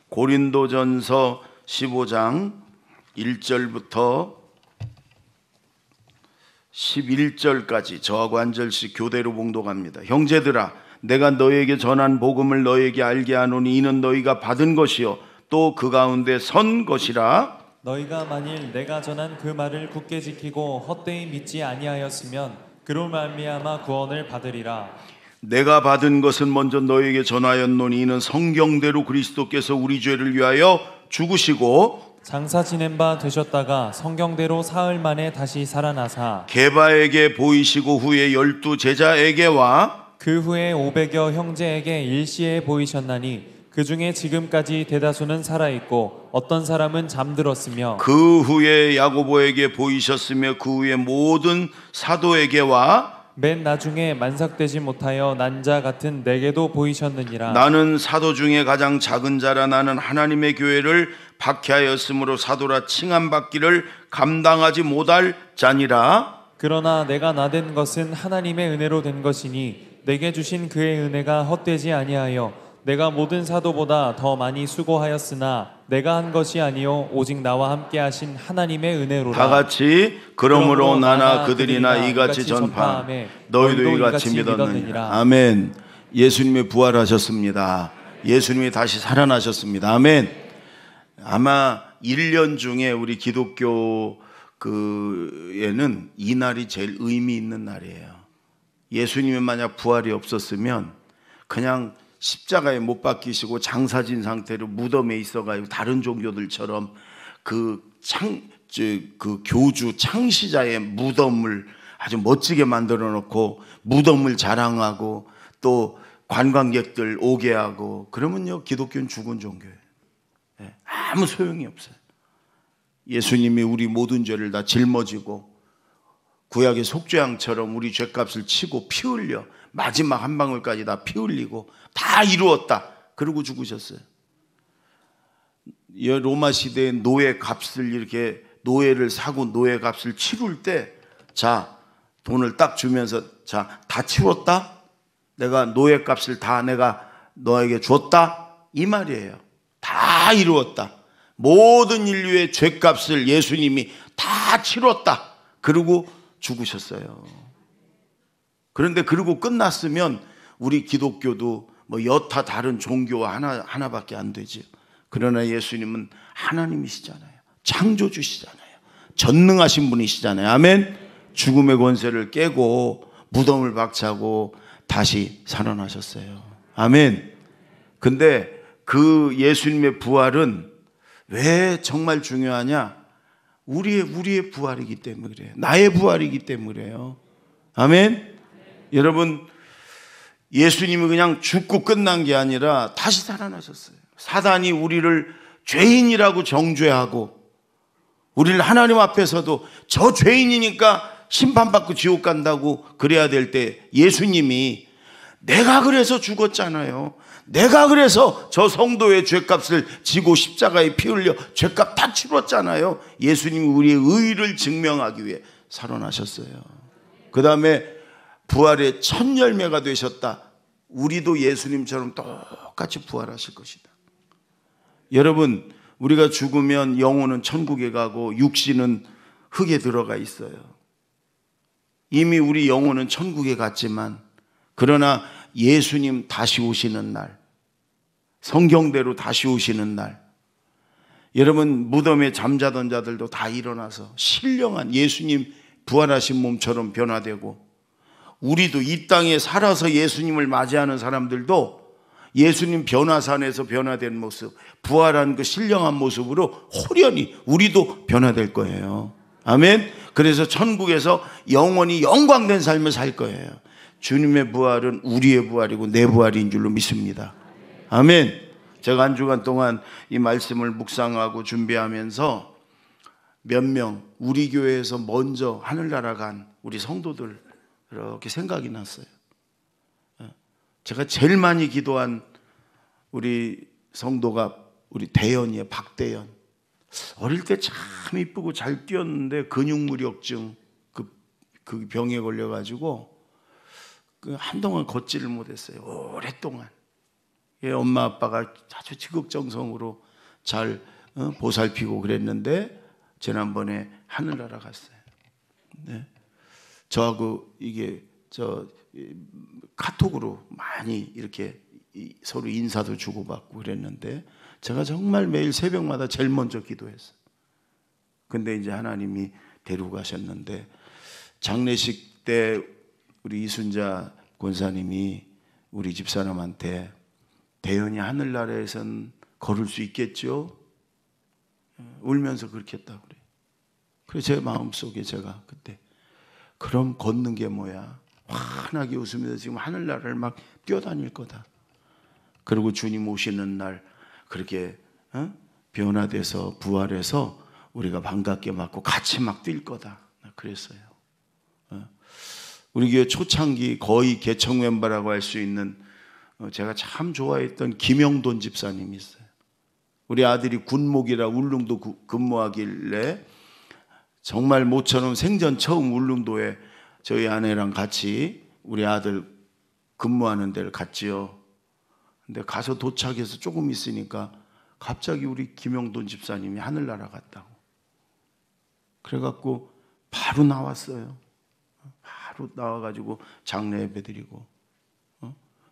고린도전서 15장 1절부터 11절까지 저하고 한 절씩 교대로 봉독합니다. 형제들아, 내가 너에게 전한 복음을 너에게 알게 하노니 이는 너희가 받은 것이요 또 그 가운데 선 것이라. 너희가 만일 내가 전한 그 말을 굳게 지키고 헛되이 믿지 아니하였으면 그로 말미암아 구원을 받으리라. 내가 받은 것은 먼저 너에게 전하였노니 이는 성경대로 그리스도께서 우리 죄를 위하여 죽으시고 장사 지낸 바 되셨다가 성경대로 사흘 만에 다시 살아나사 게바에게 보이시고 후에 12 제자에게와 그 후에 500여 형제에게 일시에 보이셨나니 그 중에 지금까지 대다수는 살아있고 어떤 사람은 잠들었으며 그 후에 야고보에게 보이셨으며 그 후에 모든 사도에게와 맨 나중에 만삭되지 못하여 난 자 같은 내게도 보이셨느니라. 나는 사도 중에 가장 작은 자라. 나는 하나님의 교회를 박해하였으므로 사도라 칭함받기를 감당하지 못할 자니라. 그러나 내가 나된 것은 하나님의 은혜로 된 것이니 내게 주신 그의 은혜가 헛되지 아니하여 내가 모든 사도보다 더 많이 수고하였으나 내가 한 것이 아니요 오직 나와 함께 하신 하나님의 은혜로라. 다 같이 그러므로 나나 그들이나 이같이 전파하며 너희도 이같이 믿었느니라. 아멘. 예수님이 부활하셨습니다. 예수님이 다시 살아나셨습니다. 아멘. 아마 1년 중에 우리 기독교에는 이 날이 제일 의미 있는 날이에요. 예수님이 만약 부활이 없었으면 그냥 십자가에 못 박히시고 장사진 상태로 무덤에 있어가지고 다른 종교들처럼 그 교주 창시자의 무덤을 아주 멋지게 만들어 놓고 무덤을 자랑하고 또 관광객들 오게 하고 그러면요 기독교는 죽은 종교예요. 아무 소용이 없어요. 예수님이 우리 모든 죄를 다 짊어지고 구약의 속죄양처럼 우리 죄값을 치고 피 흘려 마지막 한 방울까지 다 피 흘리고 다 이루었다 그러고 죽으셨어요. 로마 시대의 노예 값을 이렇게 노예를 사고 노예 값을 치룰 때 자 돈을 딱 주면서 자 다 치웠다? 내가 노예 값을 다 내가 너에게 줬다? 이 말이에요. 다 이루었다. 모든 인류의 죄값을 예수님이 다 치렀다. 그러고 죽으셨어요. 그런데 그러고 끝났으면 우리 기독교도 뭐 여타 다른 종교와 하나밖에 안 되지. 그러나 예수님은 하나님이시잖아요. 창조주시잖아요. 전능하신 분이시잖아요. 아멘. 죽음의 권세를 깨고 무덤을 박차고 다시 살아나셨어요. 아멘. 근데 그 예수님의 부활은 왜 정말 중요하냐? 우리의 부활이기 때문에 그래요. 나의 부활이기 때문에 그래요. 아멘. 여러분, 예수님이 그냥 죽고 끝난 게 아니라 다시 살아나셨어요. 사단이 우리를 죄인이라고 정죄하고 우리를 하나님 앞에서도 저 죄인이니까 심판받고 지옥 간다고 그래야 될 때 예수님이 내가 그래서 죽었잖아요. 내가 그래서 저 성도의 죄값을 지고 십자가에 피 흘려 죄값 다 치렀잖아요. 예수님이 우리의 의를 증명하기 위해 살아나셨어요. 그 다음에 부활의 첫 열매가 되셨다. 우리도 예수님처럼 똑같이 부활하실 것이다. 여러분, 우리가 죽으면 영혼은 천국에 가고 육신은 흙에 들어가 있어요. 이미 우리 영혼은 천국에 갔지만 그러나 예수님 다시 오시는 날, 성경대로 다시 오시는 날, 여러분 무덤에 잠자던 자들도 다 일어나서 신령한 예수님 부활하신 몸처럼 변화되고 우리도 이 땅에 살아서 예수님을 맞이하는 사람들도 예수님 변화산에서 변화된 모습, 부활한 그 신령한 모습으로 호련히 우리도 변화될 거예요. 아멘. 그래서 천국에서 영원히 영광된 삶을 살 거예요. 주님의 부활은 우리의 부활이고 내 부활인 줄로 믿습니다. 아멘. 제가 한 주간 동안 이 말씀을 묵상하고 준비하면서 몇 명 우리 교회에서 먼저 하늘나라 간 우리 성도들 이렇게 생각이 났어요. 제가 제일 많이 기도한 우리 성도가 우리 대연이에요. 박대연. 어릴 때 참 이쁘고 잘 뛰었는데 근육무력증 그 병에 걸려가지고 한동안 걷지를 못했어요. 오랫동안. 엄마 아빠가 아주 지극정성으로 잘 보살피고 그랬는데 지난번에 하늘나라 갔어요. 네. 저하고 이게 카톡으로 많이 이렇게 서로 인사도 주고받고 그랬는데 제가 정말 매일 새벽마다 제일 먼저 기도했어요. 근데 이제 하나님이 데리고 가셨는데 장례식 때 우리 이순자 권사님이 우리 집사람한테 대현이 하늘나라에선 걸을 수 있겠죠? 울면서 그렇게 했다고 그래요. 그래서 제 마음속에 제가 그때 그럼 걷는 게 뭐야? 환하게 웃으면서 지금 하늘나라를 막 뛰어다닐 거다. 그리고 주님 오시는 날 그렇게 변화돼서 부활해서 우리가 반갑게 맞고 같이 막 뛸 거다. 그랬어요. 우리 교회 초창기 거의 개척 멤버라고 할 수 있는 제가 참 좋아했던 김영돈 집사님이 있어요. 우리 아들이 군목이라 울릉도 근무하길래 정말 모처럼 생전 처음 울릉도에 저희 아내랑 같이 우리 아들 근무하는 데를 갔지요. 근데 가서 도착해서 조금 있으니까 갑자기 우리 김영돈 집사님이 하늘나라 갔다고. 그래갖고 바로 나왔어요. 바로 나와가지고 장례 예배 드리고.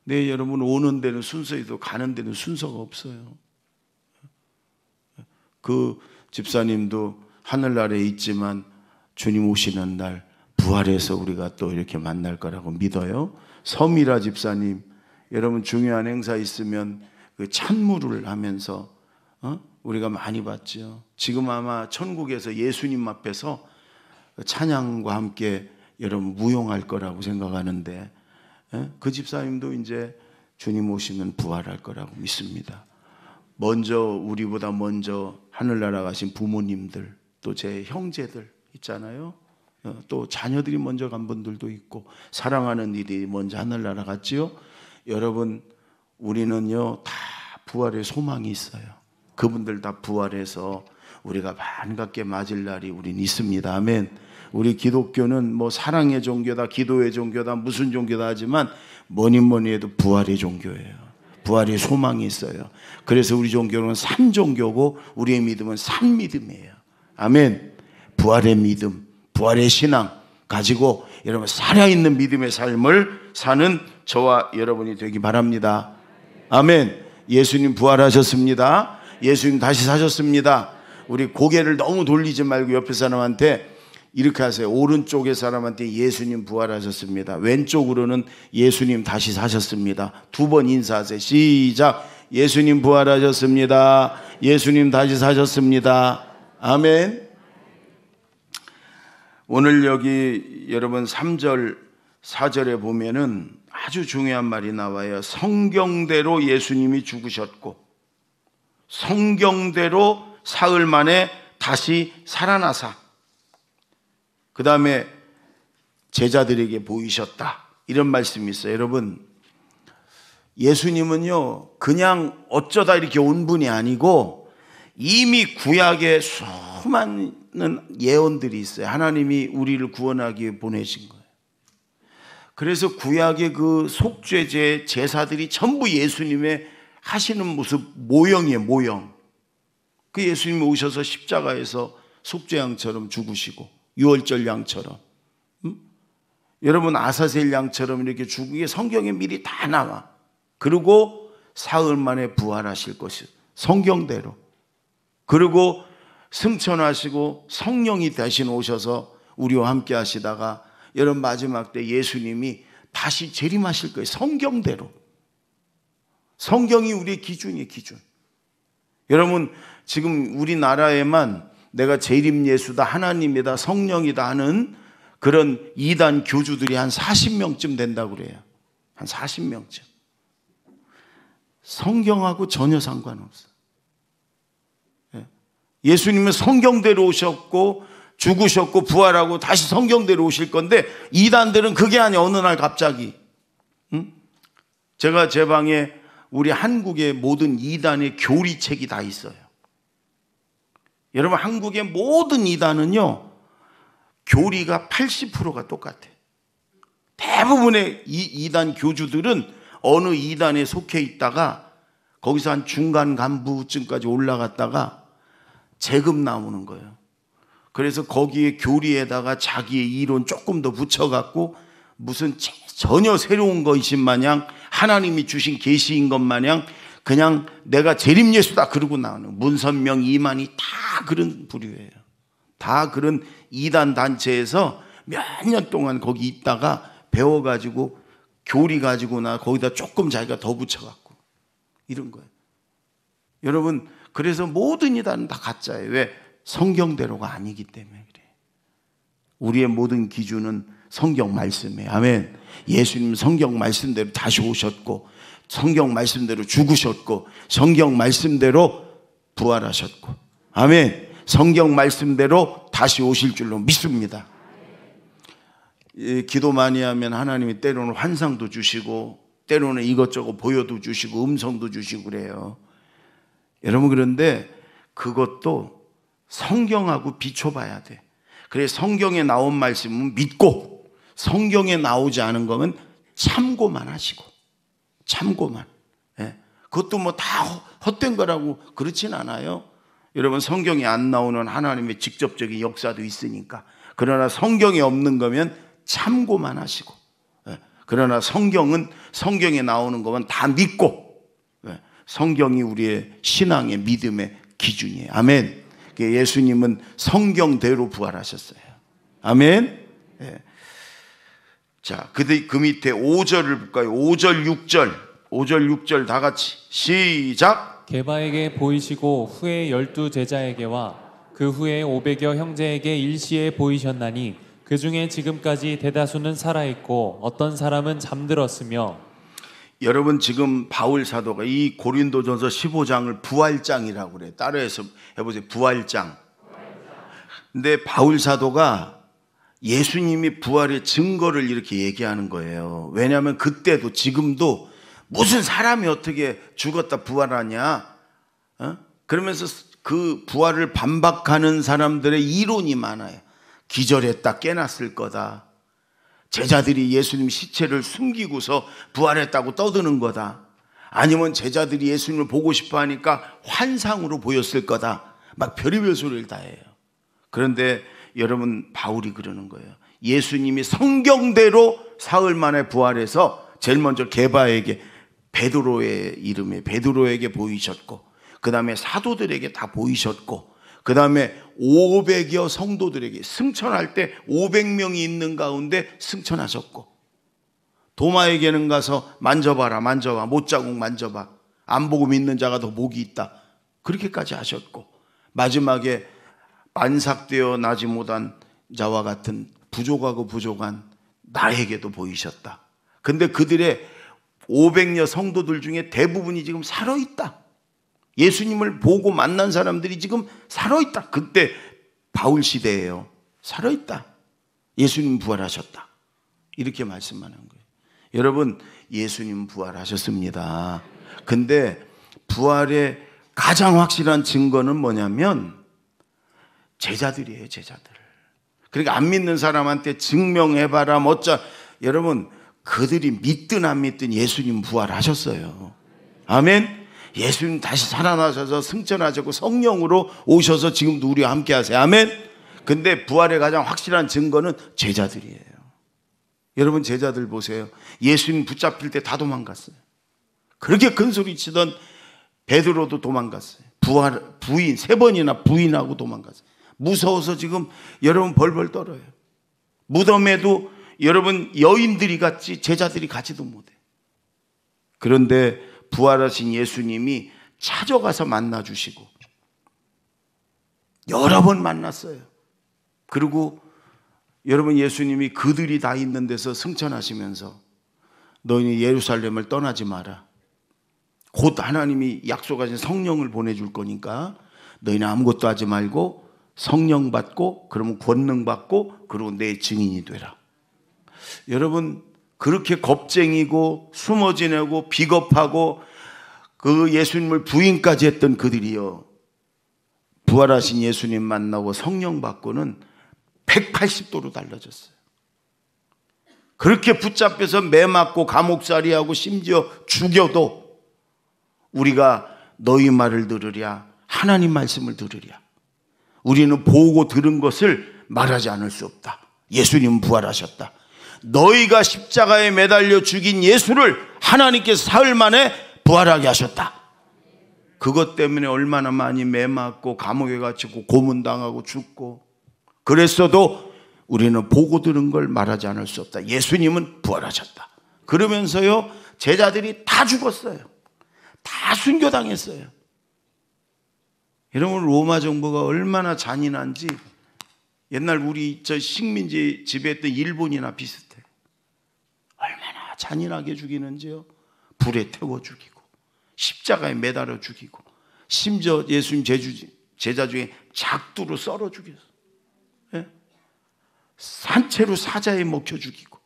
네, 여러분 오는 데는 순서이도 가는 데는 순서가 없어요. 그 집사님도 하늘나라에 있지만 주님 오시는 날 부활해서 우리가 또 이렇게 만날 거라고 믿어요. 서미라 집사님, 여러분 중요한 행사 있으면 그 찬물을 하면서 우리가 많이 봤죠. 지금 아마 천국에서 예수님 앞에서 찬양과 함께 여러분 무용할 거라고 생각하는데 그 집사님도 이제 주님 오시면 부활할 거라고 믿습니다. 먼저 우리보다 먼저 하늘나라 가신 부모님들 또 제 형제들 있잖아요. 또 자녀들이 먼저 간 분들도 있고 사랑하는 일이 먼저 하늘나라 갔지요. 여러분 우리는요 다 부활의 소망이 있어요. 그분들 다 부활해서 우리가 반갑게 맞을 날이 우린 있습니다. 아멘. 우리 기독교는 뭐 사랑의 종교다, 기도의 종교다, 무슨 종교다 하지만 뭐니 해도 부활의 종교예요. 부활의 소망이 있어요. 그래서 우리 종교는 산 종교고 우리의 믿음은 산 믿음이에요. 아멘. 부활의 믿음, 부활의 신앙 가지고 여러분 살아있는 믿음의 삶을 사는 저와 여러분이 되기 바랍니다. 아멘. 예수님 부활하셨습니다. 예수님 다시 사셨습니다. 우리 고개를 너무 돌리지 말고 옆에 사람한테 이렇게 하세요. 오른쪽의 사람한테 예수님 부활하셨습니다. 왼쪽으로는 예수님 다시 사셨습니다. 두 번 인사하세요. 시작. 예수님 부활하셨습니다. 예수님 다시 사셨습니다. 아멘. 오늘 여기 여러분 3절 4절에 보면은 아주 중요한 말이 나와요. 성경대로 예수님이 죽으셨고 성경대로 사흘 만에 다시 살아나사 그 다음에 제자들에게 보이셨다. 이런 말씀이 있어요. 여러분 예수님은요 그냥 어쩌다 이렇게 온 분이 아니고 이미 구약에 수많은 예언들이 있어요. 하나님이 우리를 구원하기 위해 보내신 거예요. 그래서 구약의 그 속죄제 제사들이 전부 예수님의 하시는 모습 모형이에요. 모형. 그 예수님이 오셔서 십자가에서 속죄양처럼 죽으시고 유월절 양처럼 여러분 아사셀 양처럼 이렇게 죽은 성경에 미리 다 나와. 그리고 사흘 만에 부활하실 것이 성경대로. 그리고 승천하시고 성령이 대신 오셔서 우리와 함께 하시다가 여러분 마지막 때 예수님이 다시 재림하실 거예요. 성경대로. 성경이 우리의 기준이에요. 기준. 여러분 지금 우리나라에만 내가 재림 예수다, 하나님이다, 성령이다 하는 그런 이단 교주들이 한 40명쯤 된다고 그래요. 한 40명쯤. 성경하고 전혀 상관없어요. 예수님은 성경대로 오셨고 죽으셨고 부활하고 다시 성경대로 오실 건데 이단들은 그게 아니야. 어느 날 갑자기 제가 제 방에 우리 한국의 모든 이단의 교리책이 다 있어요. 여러분 한국의 모든 이단은요 교리가 80%가 똑같아요. 대부분의 이단 교주들은 어느 이단에 속해 있다가 거기서 한 중간 간부쯤까지 올라갔다가 재금 나오는 거예요. 그래서 거기에 교리에다가 자기의 이론 조금 더 붙여갖고 무슨 전혀 새로운 것인 마냥 하나님이 주신 계시인 것 마냥 그냥 내가 재림예수다 그러고 나오는 문선명, 이만희 다 그런 부류예요. 다 그런 이단 단체에서 몇 년 동안 거기 있다가 배워가지고 교리 가지고 나 거기다 조금 자기가 더 붙여갖고 이런 거예요. 여러분, 그래서 모든 이단은 다 가짜예요. 왜? 성경대로가 아니기 때문에 그래요. 우리의 모든 기준은 성경 말씀이에요. 아멘. 예수님 성경 말씀대로 다시 오셨고 성경 말씀대로 죽으셨고 성경 말씀대로 부활하셨고 아멘. 성경 말씀대로 다시 오실 줄로 믿습니다. 기도 많이 하면 하나님이 때로는 환상도 주시고 때로는 이것저것 보여도 주시고 음성도 주시고 그래요. 여러분, 그런데 그것도 성경하고 비춰봐야 돼. 그래서 성경에 나온 말씀은 믿고 성경에 나오지 않은 거면 참고만 하시고 참고만. 예. 그것도 뭐 다 헛된 거라고 그렇진 않아요. 여러분, 성경에 안 나오는 하나님의 직접적인 역사도 있으니까. 그러나 성경에 없는 거면 참고만 하시고. 예. 그러나 성경은 성경에 나오는 거면 다 믿고. 예. 성경이 우리의 신앙의 믿음의 기준이에요. 아멘. 예수님은 성경대로 부활하셨어요. 아멘. 예. 자, 그 밑에 5절을 볼까요? 5절, 6절. 5절, 6절 다 같이 시작. 게바에게 보이시고 후에 12 제자에게와 그 후에 500여 형제에게 일시에 보이셨나니 그 중에 지금까지 대다수는 살아있고 어떤 사람은 잠들었으며. 여러분, 지금 바울 사도가 이 고린도전서 15장을 부활장이라고 그래요. 따라해서 해보세요. 부활장. 근데 바울 사도가 예수님이 부활의 증거를 이렇게 얘기하는 거예요. 왜냐하면 그때도 지금도 무슨 사람이 어떻게 죽었다 부활하냐, 그러면서 그 부활을 반박하는 사람들의 이론이 많아요. 기절했다 깨났을 거다, 제자들이 예수님 시체를 숨기고서 부활했다고 떠드는 거다, 아니면 제자들이 예수님을 보고 싶어 하니까 환상으로 보였을 거다, 막 별의별 소리를 다 해요. 그런데 여러분, 바울이 그러는 거예요. 예수님이 성경대로 사흘 만에 부활해서 제일 먼저 게바에게, 베드로의 이름에 베드로에게 보이셨고, 그 다음에 사도들에게 다 보이셨고, 그 다음에 500여 성도들에게 승천할 때 500명이 있는 가운데 승천하셨고, 도마에게는 가서 만져봐라, 만져봐, 못자국 만져봐, 안 보고 믿는 자가 더 복이 있다, 그렇게까지 하셨고, 마지막에 안삭되어 나지 못한 자와 같은 부족하고 부족한 나에게도 보이셨다. 근데 그들의 500여 성도들 중에 대부분이 지금 살아있다. 예수님을 보고 만난 사람들이 지금 살아있다. 그때 바울 시대예요. 살아있다. 예수님 부활하셨다. 이렇게 말씀하는 거예요. 여러분, 예수님 부활하셨습니다. 근데 부활의 가장 확실한 증거는 뭐냐면 제자들이에요. 제자들. 그러니까 안 믿는 사람한테 증명해봐라 멋져. 여러분, 그들이 믿든 안 믿든 예수님 부활하셨어요. 아멘. 예수님 다시 살아나셔서 승천하셨고 성령으로 오셔서 지금도 우리와 함께 하세요. 아멘. 근데 부활의 가장 확실한 증거는 제자들이에요. 여러분, 제자들 보세요. 예수님 붙잡힐 때 다 도망갔어요. 그렇게 큰 소리 치던 베드로도 도망갔어요. 부인 3번이나 부인하고 도망갔어요. 무서워서 지금 여러분 벌벌 떨어요. 무덤에도 여러분 여인들이 갔지 제자들이 가지도 못해. 그런데 부활하신 예수님이 찾아가서 만나주시고 여러 번 만났어요. 그리고 여러분, 예수님이 그들이 다 있는 데서 승천하시면서 너희는 예루살렘을 떠나지 마라. 곧 하나님이 약속하신 성령을 보내줄 거니까 너희는 아무것도 하지 말고 성령 받고, 그러면 권능 받고, 그리고 내 증인이 되라. 여러분, 그렇게 겁쟁이고 숨어 지내고 비겁하고 그 예수님을 부인까지 했던 그들이요, 부활하신 예수님 만나고 성령 받고는 180도로 달라졌어요. 그렇게 붙잡혀서 매 맞고 감옥살이하고 심지어 죽여도 우리가 너희 말을 들으랴, 하나님 말씀을 들으랴. 우리는 보고 들은 것을 말하지 않을 수 없다. 예수님은 부활하셨다. 너희가 십자가에 매달려 죽인 예수를 하나님께서 사흘 만에 부활하게 하셨다. 그것 때문에 얼마나 많이 매맞고 감옥에 갇히고 고문당하고 죽고 그랬어도 우리는 보고 들은 걸 말하지 않을 수 없다. 예수님은 부활하셨다. 그러면서요, 제자들이 다 죽었어요. 다 순교당했어요. 여러분, 로마 정부가 얼마나 잔인한지 옛날 우리 저 식민지 지배했던 일본이나 비슷해. 얼마나 잔인하게 죽이는지요. 불에 태워 죽이고 십자가에 매달아 죽이고 심지어 예수님 제자 중에 작두로 썰어 죽였어. 예? 산채로 사자에 먹혀 죽이고.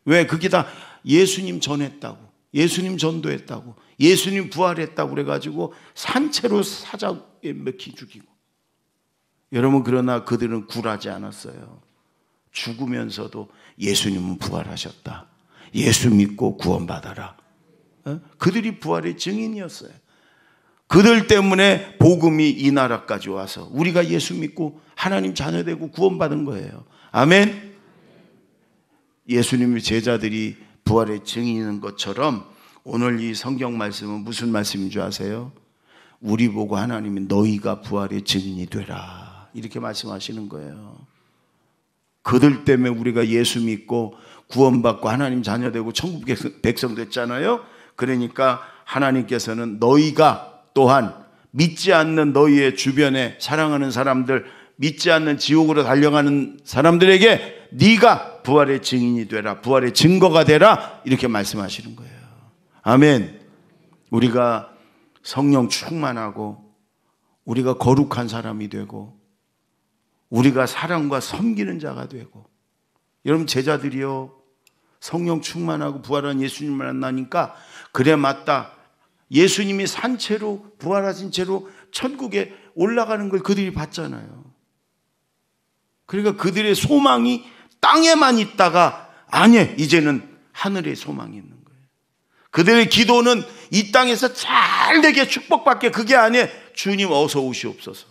왜? 그게 다 예수님 전했다고, 예수님 전도했다고, 예수님 부활했다고 그래가지고 산채로 사자에 먹히 죽이고. 여러분, 그러나 그들은 굴하지 않았어요. 죽으면서도 예수님은 부활하셨다. 예수 믿고 구원받아라. 그들이 부활의 증인이었어요. 그들 때문에 복음이 이 나라까지 와서 우리가 예수 믿고 하나님 자녀되고 구원받은 거예요. 아멘. 예수님의 제자들이 부활의 증인인 것처럼 오늘 이 성경 말씀은 무슨 말씀인 줄 아세요? 우리 보고 하나님이 너희가 부활의 증인이 되라, 이렇게 말씀하시는 거예요. 그들 때문에 우리가 예수 믿고 구원받고 하나님 자녀되고 천국 백성 됐잖아요. 그러니까 하나님께서는 너희가 또한 믿지 않는 너희의 주변에 사랑하는 사람들, 믿지 않는 지옥으로 달려가는 사람들에게 네가 부활의 증인이 되라, 부활의 증거가 되라, 이렇게 말씀하시는 거예요. 아멘. 우리가 성령 충만하고 우리가 거룩한 사람이 되고 우리가 사랑과 섬기는 자가 되고. 여러분, 제자들이요, 성령 충만하고 부활한 예수님을 만나니까 그래 맞다, 예수님이 산채로 부활하신 채로 천국에 올라가는 걸 그들이 봤잖아요. 그러니까 그들의 소망이 땅에만 있다가 아니, 이제는 하늘에 소망이 있는 거예요. 그들의 기도는 이 땅에서 잘 되게 축복받게, 그게 아니에요. 주님 어서 오시옵소서.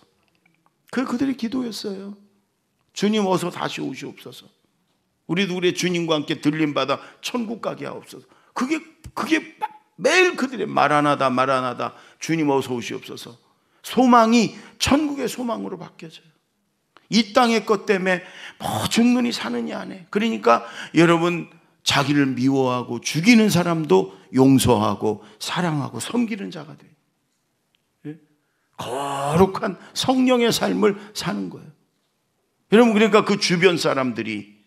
그들의 기도였어요. 주님 어서 다시 오시옵소서. 우리도 우리 주님과 함께 들림받아 천국 가게 하옵소서. 그게 매일 그들의 마라나다 마라나다, 주님 어서 오시옵소서. 소망이 천국의 소망으로 바뀌어져요. 이 땅의 것 때문에 뭐 죽느니 사느니 안 해. 그러니까 여러분, 자기를 미워하고 죽이는 사람도 용서하고 사랑하고 섬기는 자가 돼요. 예? 거룩한 성령의 삶을 사는 거예요. 여러분, 그러니까 그 주변 사람들이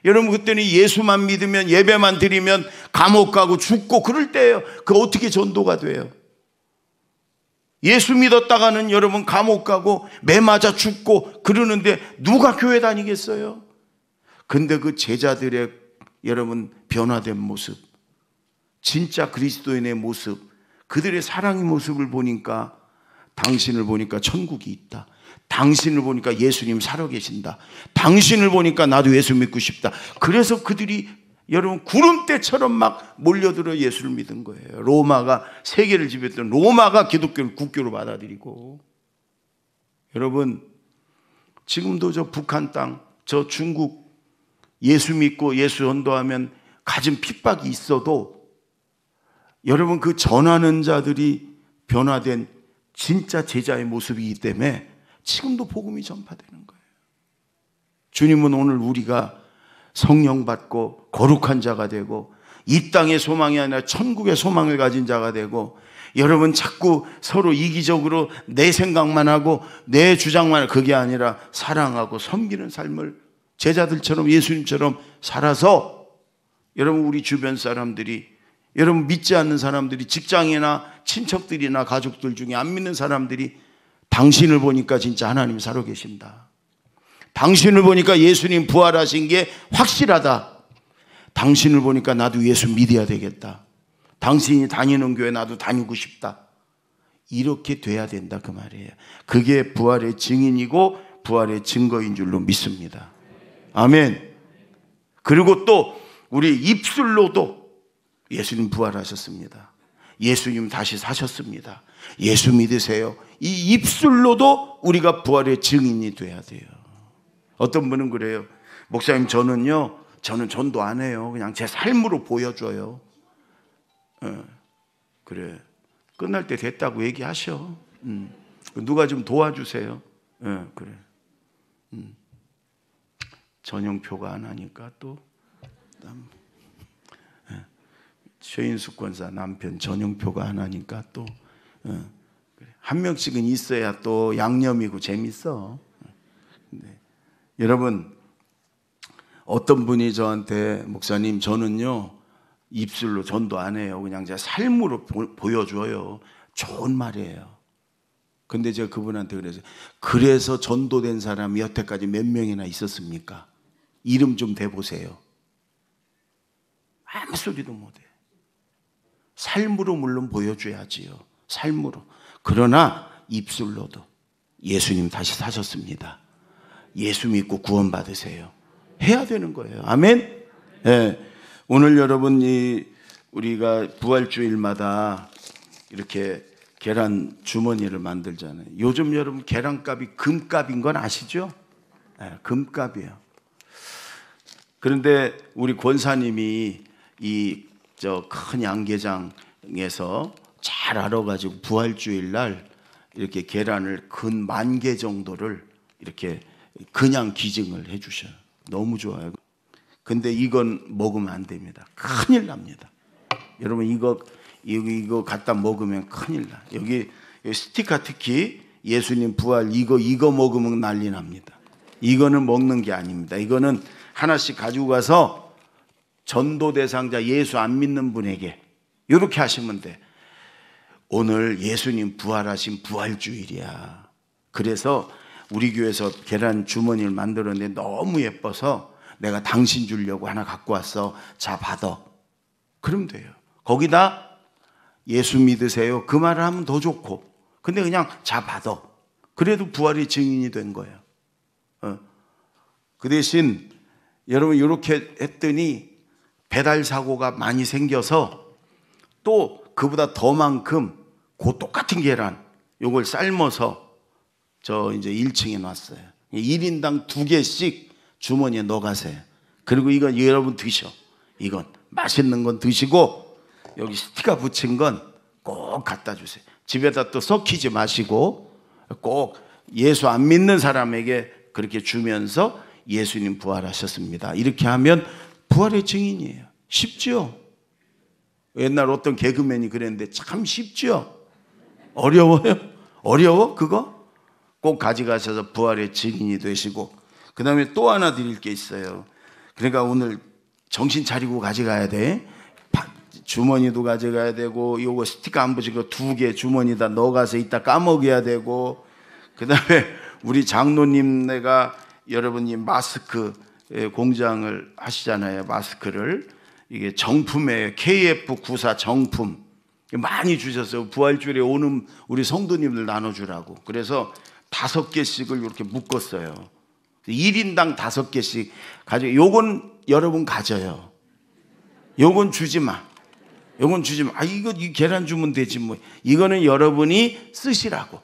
여러분, 그때는 예수만 믿으면, 예배만 드리면 감옥 가고 죽고 그럴 때예요. 그 어떻게 전도가 돼요? 예수 믿었다가는 여러분 감옥 가고 매 맞아 죽고 그러는데 누가 교회 다니겠어요? 근데 그 제자들의 여러분 변화된 모습, 진짜 그리스도인의 모습, 그들의 사랑의 모습을 보니까, 당신을 보니까 천국이 있다, 당신을 보니까 예수님 살아계신다, 당신을 보니까 나도 예수 믿고 싶다. 그래서 그들이 여러분 구름대처럼 막 몰려들어 예수를 믿은 거예요. 로마가 세계를 지배했던 로마가 기독교를 국교로 받아들이고. 여러분, 지금도 저 북한 땅, 저 중국 예수 믿고 예수 전도하면 가진 핍박이 있어도 여러분, 그 전하는 자들이 변화된 진짜 제자의 모습이기 때문에 지금도 복음이 전파되는 거예요. 주님은 오늘 우리가 성령 받고 거룩한 자가 되고 이 땅의 소망이 아니라 천국의 소망을 가진 자가 되고, 여러분 자꾸 서로 이기적으로 내 생각만 하고 내 주장만 하고, 그게 아니라 사랑하고 섬기는 삶을 제자들처럼 예수님처럼 살아서 여러분, 우리 주변 사람들이, 여러분 믿지 않는 사람들이, 직장이나 친척들이나 가족들 중에 안 믿는 사람들이 당신을 보니까 진짜 하나님이 살아계신다, 당신을 보니까 예수님 부활하신 게 확실하다, 당신을 보니까 나도 예수 믿어야 되겠다, 당신이 다니는 교회 나도 다니고 싶다, 이렇게 돼야 된다, 그 말이에요. 그게 부활의 증인이고 부활의 증거인 줄로 믿습니다. 아멘. 그리고 또 우리 입술로도 예수님 부활하셨습니다. 예수님 다시 사셨습니다. 예수 믿으세요. 이 입술로도 우리가 부활의 증인이 돼야 돼요. 어떤 분은 그래요. 목사님 저는 전도 안 해요. 그냥 제 삶으로 보여줘요. 그래. 끝날 때 됐다고 얘기하셔. 누가 좀 도와주세요. 그래. 전용표가 안 하니까 또 최인숙 권사 남편 전용표가 안 하니까 또 한 명씩은 있어야 또 양념이고 재밌어. 여러분, 어떤 분이 저한테 목사님 저는요 입술로 전도 안 해요. 그냥 제 삶으로 보여줘요. 좋은 말이에요. 근데 제가 그분한테 그래서 전도된 사람이 여태까지 몇 명이나 있었습니까? 이름 좀 대보세요. 아무 소리도 못해. 삶으로 물론 보여줘야지요. 삶으로. 그러나 입술로도 예수님 다시 사셨습니다. 예수 믿고 구원 받으세요. 해야 되는 거예요. 아멘. 네. 오늘 여러분 우리가 부활주일마다 이렇게 계란 주머니를 만들잖아요. 요즘 여러분 계란값이 금값인 건 아시죠? 네, 금값이에요. 그런데 우리 권사님이 이 큰 양계장에서 잘 알아가지고 부활주일 날 이렇게 계란을 근 10,000개 정도를 이렇게 그냥 기증을 해주셔요. 너무 좋아요. 근데 이건 먹으면 안 됩니다. 큰일 납니다. 여러분 이거 갖다 먹으면 큰일 나. 여기 스티커 특히 예수님 부활 이거 먹으면 난리 납니다. 이거는 먹는 게 아닙니다. 이거는 하나씩 가지고 가서 전도 대상자 예수 안 믿는 분에게 이렇게 하시면 돼. 오늘 예수님 부활하신 부활주일이야. 그래서 우리 교회에서 계란 주머니를 만들었는데 너무 예뻐서 내가 당신 주려고 하나 갖고 왔어. 자, 받아. 그러면 돼요. 거기다 예수 믿으세요. 그 말을 하면 더 좋고. 근데 그냥 자, 받아. 그래도 부활의 증인이 된 거예요. 그 대신 여러분 이렇게 했더니 배달 사고가 많이 생겨서 또 그보다 더만큼 그 똑같은 계란 요걸 삶아서 저 이제 1층에 놨어요. 1인당 2개씩 주머니에 넣어가세요. 그리고 이건 여러분 드셔. 이건 맛있는 건 드시고 여기 스티커 붙인 건 꼭 갖다 주세요. 집에다 또 썩히지 마시고 꼭 예수 안 믿는 사람에게 그렇게 주면서 예수님 부활하셨습니다. 이렇게 하면 부활의 증인이에요. 쉽죠? 옛날 어떤 개그맨이 그랬는데 참 쉽죠? 어려워요? 어려워? 그거? 꼭 가져가셔서 부활의 증인이 되시고 그 다음에 또 하나 드릴 게 있어요. 그러니까 오늘 정신 차리고 가져가야 돼. 주머니도 가져가야 되고 요거 스티커 안 붙인 거 2개 주머니에다 넣어가서 이따 까먹어야 되고 그 다음에 우리 장로님네가 여러분이 마스크 공장을 하시잖아요. 마스크를 이게 정품에 KF94 정품 많이 주셨어요. 부활주일에 오는 우리 성도님들 나눠주라고. 그래서 5개씩을 이렇게 묶었어요. 1인당 5개씩 가져. 요건 여러분 가져요. 요건 주지 마. 요건 주지 마. 이거 이 계란 주면 되지 뭐. 이거는 여러분이 쓰시라고.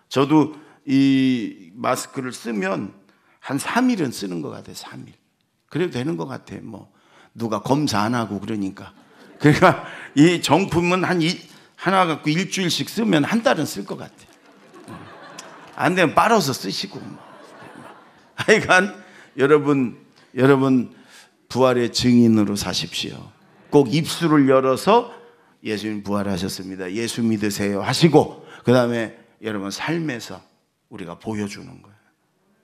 저도 이 마스크를 쓰면 한 3일은 쓰는 것 같아요. 3일. 그래도 되는 것 같아요. 뭐 누가 검사 안 하고 그러니까. 그러니까 이 정품은 하나 갖고 일주일씩 쓰면 한 달은 쓸 것 같아요. 안 되면 빨아서 쓰시고. 하여간 여러분 부활의 증인으로 사십시오. 꼭 입술을 열어서 예수님 부활하셨습니다. 예수 믿으세요 하시고 그 다음에 여러분 삶에서 우리가 보여주는 거예요.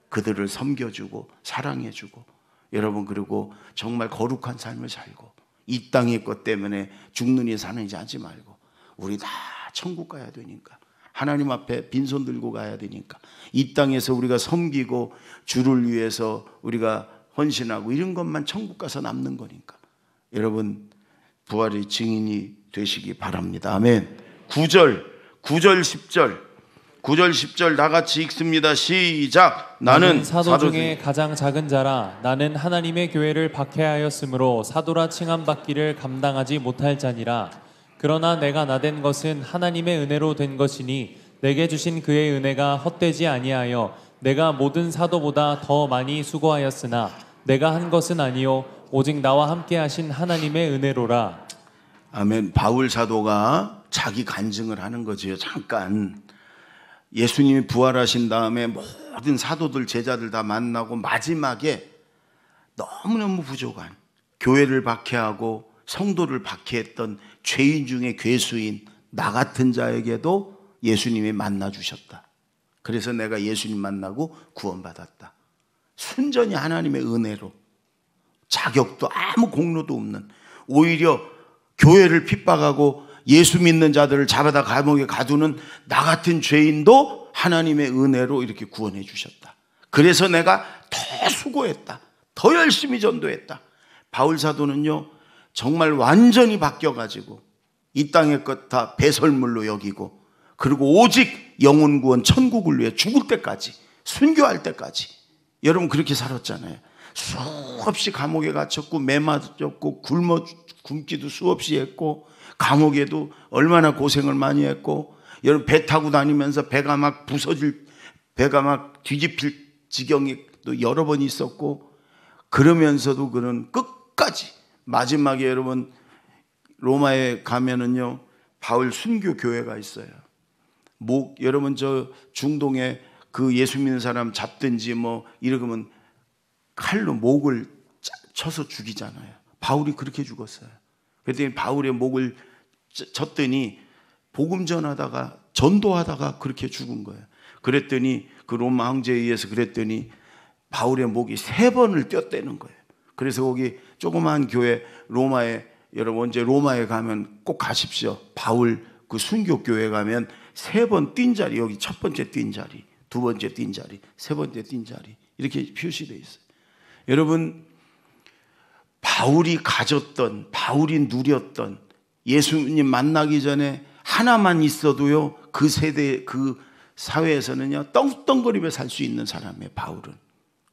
그들을 섬겨주고 사랑해주고 여러분 그리고 정말 거룩한 삶을 살고 이 땅의 것 때문에 죽느니 사느니 하지 말고 우리 다 천국 가야 되니까 하나님 앞에 빈손 들고 가야 되니까 이 땅에서 우리가 섬기고 주를 위해서 우리가 헌신하고 이런 것만 천국 가서 남는 거니까 여러분 부활의 증인이 되시기 바랍니다. 아멘. 9절 10절 다 같이 읽습니다. 시작. 나는 사도 중에 가장 작은 자라. 나는 하나님의 교회를 박해하였으므로 사도라 칭함받기를 감당하지 못할 자니라. 그러나 내가 나된 것은 하나님의 은혜로 된 것이니 내게 주신 그의 은혜가 헛되지 아니하여 내가 모든 사도보다 더 많이 수고하였으나 내가 한 것은 아니요 오직 나와 함께 하신 하나님의 은혜로라. 아멘. 바울 사도가 자기 간증을 하는 거지요. 잠깐 예수님이 부활하신 다음에 모든 사도들 제자들 다 만나고 마지막에 너무너무 부족한 교회를 박해하고 성도를 박해했던 죄인 중에 괴수인 나 같은 자에게도 예수님이 만나 주셨다. 그래서 내가 예수님 만나고 구원받았다. 순전히 하나님의 은혜로, 자격도 아무 공로도 없는, 오히려 교회를 핍박하고 예수 믿는 자들을 잡아다 감옥에 가두는 나 같은 죄인도 하나님의 은혜로 이렇게 구원해 주셨다. 그래서 내가 더 수고했다. 더 열심히 전도했다. 바울 사도는요, 정말 완전히 바뀌어가지고 이 땅의 것 다 배설물로 여기고, 그리고 오직 영혼 구원 천국을 위해 죽을 때까지, 순교할 때까지. 여러분 그렇게 살았잖아요. 수없이 감옥에 갇혔고 매 맞았고 굶기도 수없이 했고, 감옥에도 얼마나 고생을 많이 했고, 여러분 배 타고 다니면서 배가 막 부서질, 배가 막 뒤집힐 지경이 또 여러 번 있었고, 그러면서도 그는 끝까지 마지막에 여러분 로마에 가면은요 바울 순교 교회가 있어요. 여러분 저 중동에 그 예수 믿는 사람 잡든지 뭐 이러면 칼로 목을 쳐서 죽이잖아요. 바울이 그렇게 죽었어요. 그랬더니 바울의 목을 쳤더니 복음 전하다가 전도하다가 그렇게 죽은 거예요. 그랬더니 그 로마 황제에 의해서 그랬더니 바울의 목이 3번을 떼었다는 거예요. 그래서 거기 조그만 교회 로마에, 여러분 언제 로마에 가면 꼭 가십시오. 바울 그 순교 교회 가면 3번 뛴 자리, 여기 첫 번째 뛴 자리, 두 번째 뛴 자리, 세 번째 뛴 자리 이렇게 표시되어 있어요. 여러분 바울이 가졌던, 바울이 누렸던, 예수님 만나기 전에 하나만 있어도요 그 세대, 그 사회에서는요 떵떵거리며 살 수 있는 사람이에요 바울은.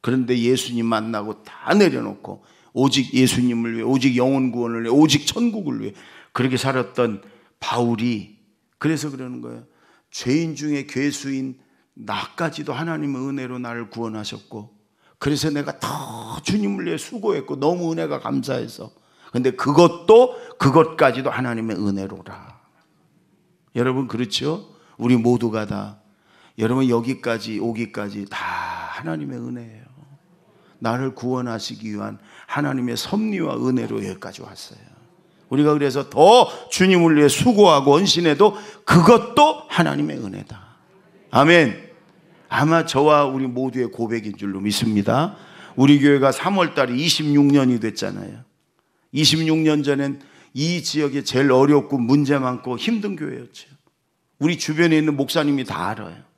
그런데 예수님 만나고 다 내려놓고 오직 예수님을 위해, 오직 영혼 구원을 위해, 오직 천국을 위해 그렇게 살았던 바울이, 그래서 그러는 거예요. 죄인 중에 괴수인 나까지도 하나님의 은혜로 나를 구원하셨고, 그래서 내가 더 주님을 위해 수고했고 너무 은혜가 감사해서, 근데 그것까지도 하나님의 은혜로라. 여러분 그렇죠? 우리 모두가 다, 여러분 여기까지 오기까지 다 하나님의 은혜예요. 나를 구원하시기 위한 하나님의 섭리와 은혜로 여기까지 왔어요. 우리가 그래서 더 주님을 위해 수고하고 헌신해도 그것도 하나님의 은혜다. 아멘. 아마 저와 우리 모두의 고백인 줄로 믿습니다. 우리 교회가 3월 달에 26년이 됐잖아요. 26년 전엔 이 지역에 제일 어렵고 문제 많고 힘든 교회였죠. 우리 주변에 있는 목사님이 다 알아요.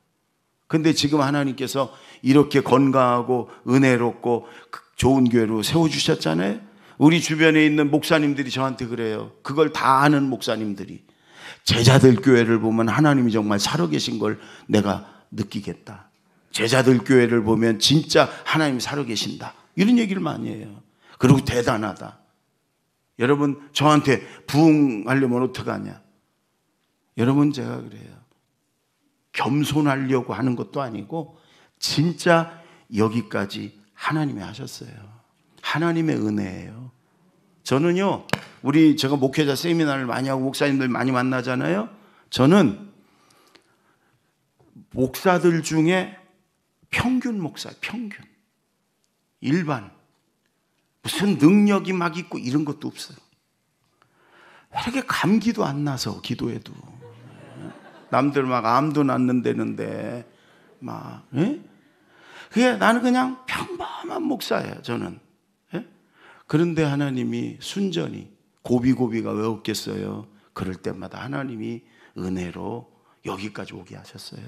근데 지금 하나님께서 이렇게 건강하고 은혜롭고 좋은 교회로 세워주셨잖아요. 우리 주변에 있는 목사님들이 저한테 그래요. 그걸 다 아는 목사님들이, 제자들 교회를 보면 하나님이 정말 살아계신 걸 내가 느끼겠다. 제자들 교회를 보면 진짜 하나님이 살아계신다. 이런 얘기를 많이 해요. 그리고 대단하다. 여러분 저한테 부흥하려면 어떡하냐. 여러분 제가 그래요. 겸손하려고 하는 것도 아니고 진짜 여기까지 하나님이 하셨어요. 하나님의 은혜예요. 저는요, 제가 목회자 세미나를 많이 하고 목사님들 많이 만나잖아요. 저는 목사들 중에 평균 목사예요. 평균. 일반. 무슨 능력이 막 있고 이런 것도 없어요. 왜 이렇게 감기도 안 나서 기도해도. 남들 막 암도 났는다는데 막, 예? 그게 나는 그냥 평범한 목사예요, 저는. 예? 그런데 하나님이 순전히, 고비고비가 왜 없겠어요? 그럴 때마다 하나님이 은혜로 여기까지 오게 하셨어요.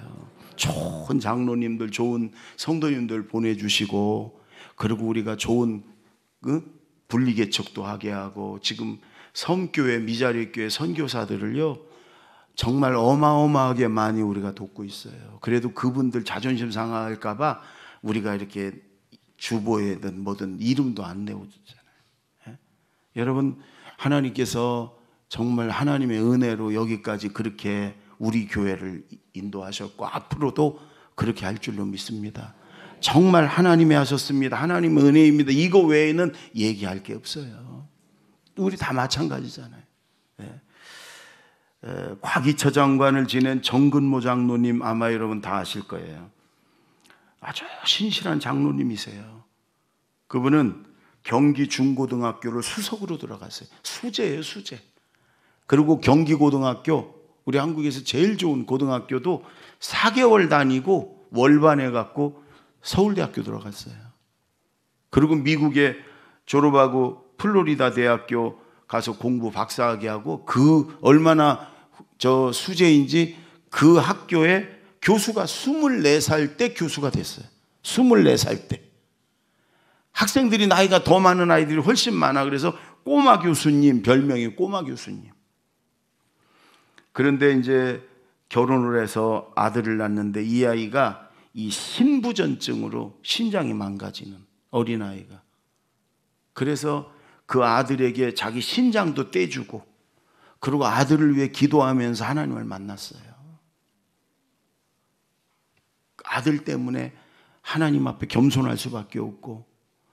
좋은 장로님들, 좋은 성도님들 보내주시고, 그리고 우리가 좋은 분리개척도 하게 하고, 지금 섬교회, 미자리교회 선교사들을요 정말 어마어마하게 많이 우리가 돕고 있어요. 그래도 그분들 자존심 상할까봐 우리가 이렇게 주보에든 뭐든 이름도 안 내어주잖아요. 예? 여러분 하나님께서 정말 하나님의 은혜로 여기까지 그렇게 우리 교회를 인도하셨고 앞으로도 그렇게 할 줄로 믿습니다. 정말 하나님이 하셨습니다. 하나님의 은혜입니다. 이거 외에는 얘기할 게 없어요. 우리 다 마찬가지잖아요. 과기처 장관을 지낸 정근모 장로님 아마 여러분 다 아실 거예요. 아주 신실한 장로님이세요. 그분은 경기 중고등학교를 수석으로 들어갔어요. 수재예요, 수재. 그리고 경기고등학교, 우리 한국에서 제일 좋은 고등학교도 4개월 다니고 월반해 갖고 서울대학교 들어갔어요. 그리고 미국에 졸업하고 플로리다 대학교 가서 공부 박사학위 하고 그 얼마나 저 수재인지 그 학교에 교수가 24살 때 교수가 됐어요. 24살 때. 학생들이 나이가 더 많은 아이들이 훨씬 많아. 그래서 꼬마 교수님, 별명이 꼬마 교수님. 그런데 이제 결혼을 해서 아들을 낳는데 이 아이가 이 신부전증으로 신장이 망가지는 어린아이가. 그래서 그 아들에게 자기 신장도 떼주고 그리고 아들을 위해 기도하면서 하나님을 만났어요. 아들 때문에 하나님 앞에 겸손할 수밖에 없고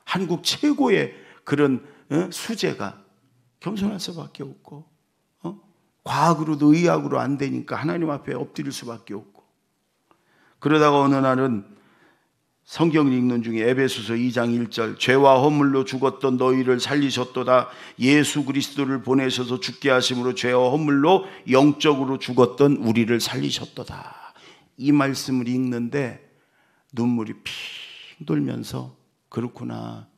한국 최고의 그런 수재가 겸손할 수밖에 없고 과학으로도 의학으로 안 되니까 하나님 앞에 엎드릴 수밖에 없고 그러다가 어느 날은 성경을 읽는 중에 에베소서 2장 1절 죄와 허물로 죽었던 너희를 살리셨도다 예수 그리스도를 보내셔서 죽게 하심으로 죄와 허물로 영적으로 죽었던 우리를 살리셨도다. 이 말씀을 읽는데 눈물이 핑 돌면서 그렇구나.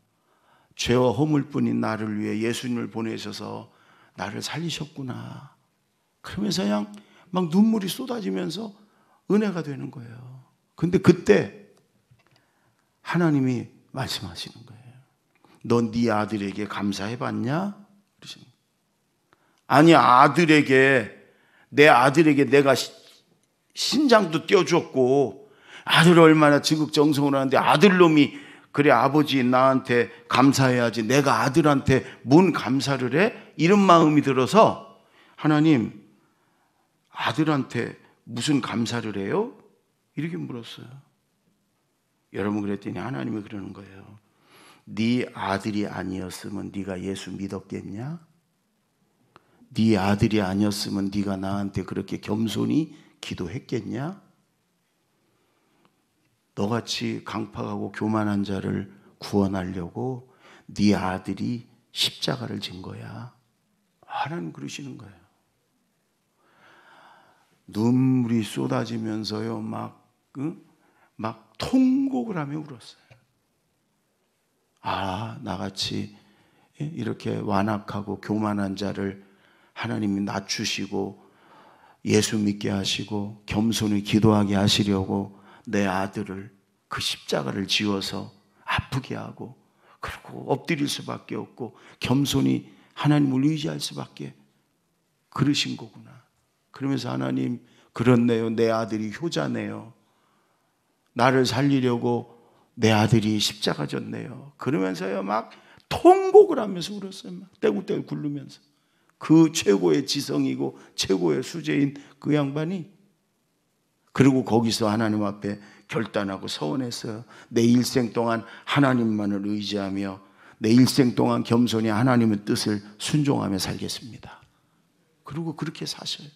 죄와 허물뿐인 나를 위해 예수님을 보내셔서 나를 살리셨구나. 그러면서 그냥 막 눈물이 쏟아지면서 은혜가 되는 거예요. 근데 그때 하나님이 말씀하시는 거예요. 넌 네 아들에게 감사해봤냐? 그러시는 거예요. 아니 내 아들에게 내가 신장도 떼어줬고 아들을 얼마나 지극정성을 하는데 아들놈이 그래 아버지 나한테 감사해야지 내가 아들한테 뭔 감사를 해? 이런 마음이 들어서 하나님 아들한테 무슨 감사를 해요? 이렇게 물었어요. 여러분 그랬더니 하나님이 그러는 거예요. 네 아들이 아니었으면 네가 예수 믿었겠냐? 네 아들이 아니었으면 네가 나한테 그렇게 겸손히 기도했겠냐? 너같이 강팍하고 교만한 자를 구원하려고 네 아들이 십자가를 진 거야. 하나님 그러시는 거예요. 눈물이 쏟아지면서요 막 통곡을 하며 울었어요. 나같이 이렇게 완악하고 교만한 자를 하나님이 낮추시고 예수 믿게 하시고 겸손히 기도하게 하시려고 내 아들을 그 십자가를 지어서 아프게 하고 그리고 엎드릴 수밖에 없고 겸손히 하나님을 의지할 수밖에 그러신 거구나. 그러면서 하나님 그렇네요. 내 아들이 효자네요. 나를 살리려고 내 아들이 십자가 졌네요. 그러면서요 막 통곡을 하면서 울었어요. 막 떼굴떼굴 굴르면서. 그 최고의 지성이고 최고의 수재인 그 양반이 그리고 거기서 하나님 앞에 결단하고 서원했어요. 내 일생 동안 하나님만을 의지하며 내 일생 동안 겸손히 하나님의 뜻을 순종하며 살겠습니다. 그리고 그렇게 사셔요.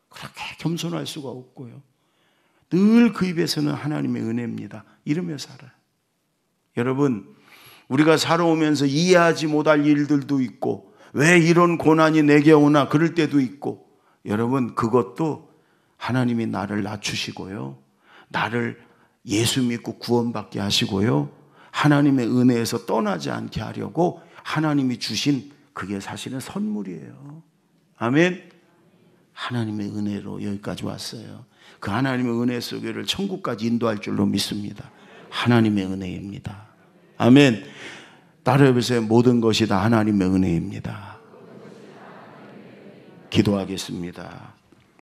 그렇게 겸손할 수가 없고요. 늘 그 입에서는 하나님의 은혜입니다. 이러며 살아요. 여러분 우리가 살아오면서 이해하지 못할 일들도 있고 왜 이런 고난이 내게 오나 그럴 때도 있고 여러분 그것도 하나님이 나를 낮추시고요. 나를 예수 믿고 구원받게 하시고요. 하나님의 은혜에서 떠나지 않게 하려고 하나님이 주신 그게 사실은 선물이에요. 아멘. 하나님의 은혜로 여기까지 왔어요. 그 하나님의 은혜 속에를 천국까지 인도할 줄로 믿습니다. 하나님의 은혜입니다. 아멘. 따라해보세요. 모든 것이 다 하나님의 은혜입니다. 기도하겠습니다.